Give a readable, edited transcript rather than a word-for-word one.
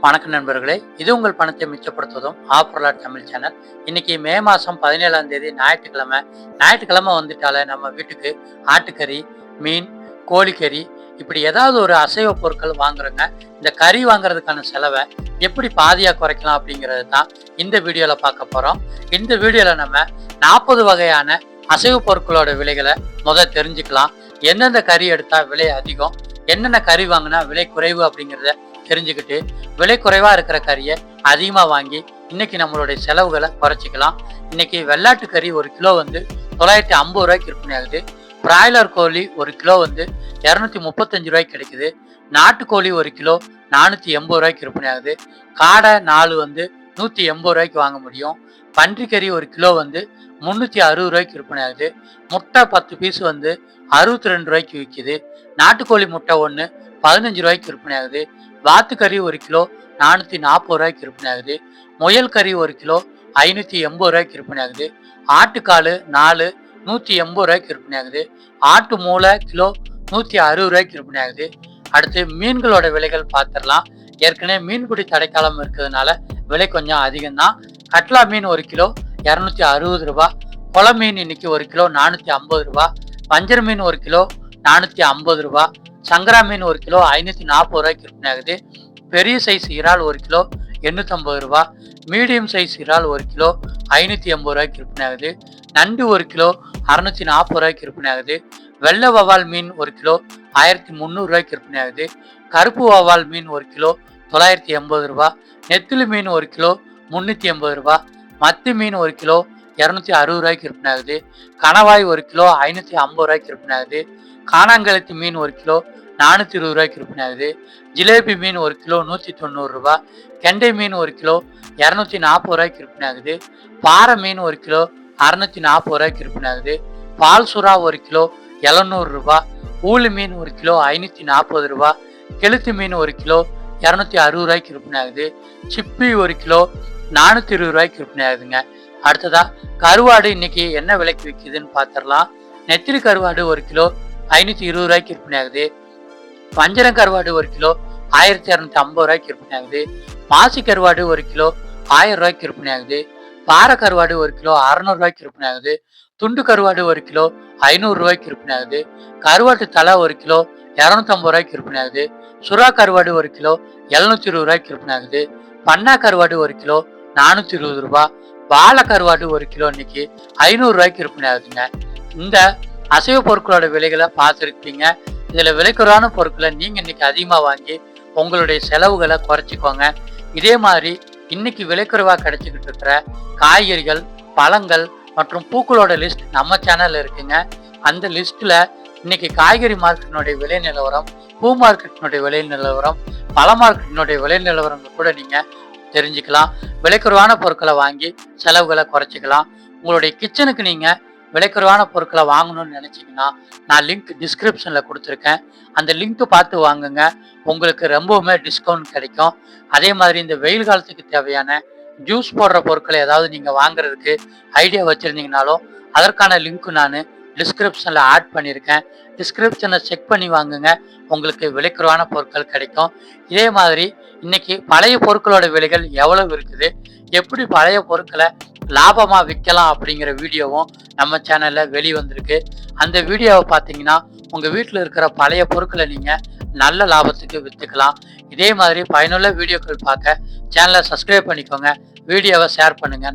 வணக்கம் நண்பர்களே, இது உங்கள் பணத்தை மிச்சப்படுத்துவதும் ஆஃபர்லாட் தமிழ் சேனல். இன்னைக்கு மே மாதம் 17ஆம் தேதி ஞாயிற்றுக்கிழமை. ஞாயிற்றுக்கிழமை வந்துட்டாலே நம்ம வீட்டுக்கு ஆட்டுக்கறி, மீன், கோழிக்கறி இப்படி ஏதாவது ஒரு அசைவ பொருட்கள் வாங்குறோங்க. இந்த கறி வாங்குறதுக்கான செலவை எப்படி பாதியாக குறைக்கலாம் அப்படிங்கிறது தான் இந்த வீடியோவில் பார்க்க போகிறோம். இந்த வீடியோவில் நம்ம 40 வகையான அசைவ பொருட்களோட விலைகளை தெரிஞ்சுக்கலாம். எந்தெந்த கறி எடுத்தால் விலை அதிகம், என்னென்ன கறி வாங்கினா விலை குறைவு அப்படிங்கிறத தெரிஞ்சுக்கிட்டு விலை குறைவாக இருக்கிற கறியை அதிகமாக வாங்கி இன்னைக்கு நம்மளுடைய செலவுகளை குறைச்சிக்கலாம். இன்னைக்கு வெள்ளாட்டு கறி ஒரு கிலோ 950 ரூபாய்க்கு விற்பனை ஆகுது. பிராய்லர் கோழி ஒரு கிலோ 235 ரூபாய்க்கு கிடைக்குது. நாட்டுக்கோழி ஒரு கிலோ 480 ரூபாய்க்கு விற்பனை ஆகுது. காடை 4 180 ரூபாய்க்கு வாங்க முடியும். பன்றிக்கறி ஒரு கிலோ 360 ரூபாய்க்கு விற்பனை ஆகுது. முட்டை 10 பீஸ் 62 ரூபாய்க்கு விற்கிது. நாட்டுக்கோழி முட்டை 1 15 ரூபாய்க்கு விற்பனை ஆகுது. வாத்துக்கறி ஒரு கிலோ 440 ரூபாய்க்கு விற்பனை ஆகுது. முயல் கறி ஒரு கிலோ 580 ரூபாய்க்கு விற்பனை ஆகுது. ஆட்டுக்கால் 4 180 ரூபாய்க்கு விற்பனை ஆகுது. ஆட்டு மூளை கிலோ 160 ரூபாய்க்கு விற்பனை ஆகுது. அடுத்து மீன்களோட விலைகள் பார்த்துடலாம். ஏற்கனவே மீன்பிடி தடைக்காலம் இருக்கிறதுனால விலை கொஞ்சம் அதிகம்தான். கட்லா மீன் ஒரு கிலோ 260 ரூபா. குள மீன் இன்னைக்கு ஒரு கிலோ 450 ரூபா. வஞ்சர் மீன் ஒரு கிலோ 450 ரூபா. சங்கரா மீன் ஒரு கிலோ 540 ரூபாய்க்கு விற்பனை ஆகுது. பெரிய சைஸ் இறால் ஒரு கிலோ 850 ரூபா. மீடியம் சைஸ் இறால் ஒரு கிலோ 580 ரூபாய்க்கு விற்பனை ஆகுது. நண்டு ஒரு கிலோ 640 ரூபாய்க்கு விற்பனை ஆகுது. வெள்ளை வவால் மீன் ஒரு கிலோ 1300 ரூபாய்க்கு விற்பனை ஆகுது. கருப்பு வவால் மீன் ஒரு கிலோ 980 ரூபா. நெத்திலி மீன் ஒரு கிலோ 380 ரூபா. மத்தி மீன் ஒரு கிலோ 260 ரூபாய்க்கு விற்பனை ஆகுது. கணவாய் ஒரு கிலோ 550 ரூபாய்க்கு விற்பனை ஆகுது. காணாங்கழுத்து மீன் ஒரு கிலோ 420 ரூபாய்க்கு விற்பனை ஆகுது. ஜிலேபி மீன் ஒரு கிலோ 190 ரூபா. கெண்டை மீன் ஒரு கிலோ 240 ரூபாய்க்கு விற்பனை ஆகுது. பாறை மீன் ஒரு கிலோ 640 ரூபாய்க்கு விற்பனை ஆகுது. பால் சுறா ஒரு கிலோ 700 ரூபா. ஊளி மீன் ஒரு கிலோ 540 ரூபா. கெளுத்து மீன் ஒரு கிலோ 260 ரூபாய்க்கு விற்பனை ஆகுது. சிப்பி ஒரு கிலோ 420 ரூபாய்க்கு விற்பனை ஆகுதுங்க. அடுத்ததா கருவாடு இன்னைக்கு என்ன விலைக்கு விற்கிதுன்னு பார்த்துடலாம். நெத்திலி கருவாடு ஒரு கிலோ 520 ரூபாய்க்கு விற்பனை ஆகுது. வஞ்சரம் கருவாடு ஒரு கிலோ 1250 ரூபாய்க்கு விற்பனை ஆகுது. மாசி கருவாடு ஒரு கிலோ 1000 ரூபாய்க்கு விற்பனை ஆகுது. பாறை கருவாடு ஒரு கிலோ 600 ரூபாய்க்கு விற்பனை ஆகுது. துண்டு கருவாடு ஒரு கிலோ 500 ரூபாய்க்கு விற்பனை ஆகுது. கருவாட்டு தலை ஒரு கிலோ 250 ரூபாய்க்கு விற்பனை ஆகுது. சுறா கருவாடு ஒரு கிலோ 720 ரூபாய்க்கு விற்பனை ஆகுது. பண்ணா கருவாடு ஒரு கிலோ 420 ரூபா. வாழை கருவாடு ஒரு கிலோ இன்னைக்கு 500 ரூபாய்க்கு விற்பனை ஆகுதுங்க. இந்த அசைவ பொருட்களோட விலைகளை பார்த்துருப்பீங்க. இதுல விலைக்குறைவான பொருட்களை நீங்க இன்னைக்கு அதிகமா வாங்கி உங்களுடைய செலவுகளை குறைச்சிக்கோங்க. இதே மாதிரி இன்னைக்கு விலைக்குறைவா கிடைச்சிக்கிட்டு இருக்கிற காய்கறிகள், பழங்கள் மற்றும் பூக்களோட லிஸ்ட் நம்ம சேனல்ல இருக்குங்க. அந்த லிஸ்ட்ல இன்னைக்கு காய்கறி மார்க்கெட்டினுடைய விலை நிலவரம், பூ மார்க்கெட்டினுடைய விலை நிலவரம், பழ மார்க்கெட்டினுடைய விலை நிலவரங்கள் கூட நீங்க தெரிஞ்சுக்கலாம். விலைக்குறைவான பொருட்களை வாங்கி செலவுகளை குறைச்சிக்கலாம். உங்களுடைய கிச்சனுக்கு நீங்க விலைக்குறைவான பொருட்களை வாங்கணும்னு நினைச்சீங்கன்னா நான் லிங்க் டிஸ்கிரிப்ஷனில் கொடுத்துருக்கேன். அந்த லிங்க் பார்த்து வாங்குங்க. உங்களுக்கு ரொம்பவுமே டிஸ்கவுண்ட் கிடைக்கும். அதே மாதிரி இந்த வெயில் காலத்துக்கு தேவையான ஜூஸ் போடுற பொருட்களை ஏதாவது நீங்கள் வாங்குறதுக்கு ஐடியா வச்சுருந்தீங்கனாலும் அதற்கான லிங்க் நான் டிஸ்கிரிப்ஷனில் ஆட் பண்ணியிருக்கேன். டிஸ்கிரிப்ஷனை செக் பண்ணி வாங்குங்க. உங்களுக்கு விலைக்குறைவான பொருட்கள் கிடைக்கும். இதே மாதிரி இன்னைக்கு பழைய பொருட்களோட விலைகள் எவ்வளவு இருக்குது, எப்படி பழைய பொருட்களை லாபமாக விற்கலாம் அப்படிங்கிற வீடியோவும் நம்ம சேனலில் வெளிவந்திருக்கு. அந்த வீடியோவை பார்த்தீங்கன்னா உங்கள் வீட்டில் இருக்கிற பழைய பொருட்களை நீங்கள் நல்ல லாபத்துக்கு விற்றுக்கலாம். இதே மாதிரி பயனுள்ள வீடியோக்கள் பார்க்க சேனலை சப்ஸ்கிரைப் பண்ணிக்கோங்க. வீடியோவை ஷேர் பண்ணுங்கள்.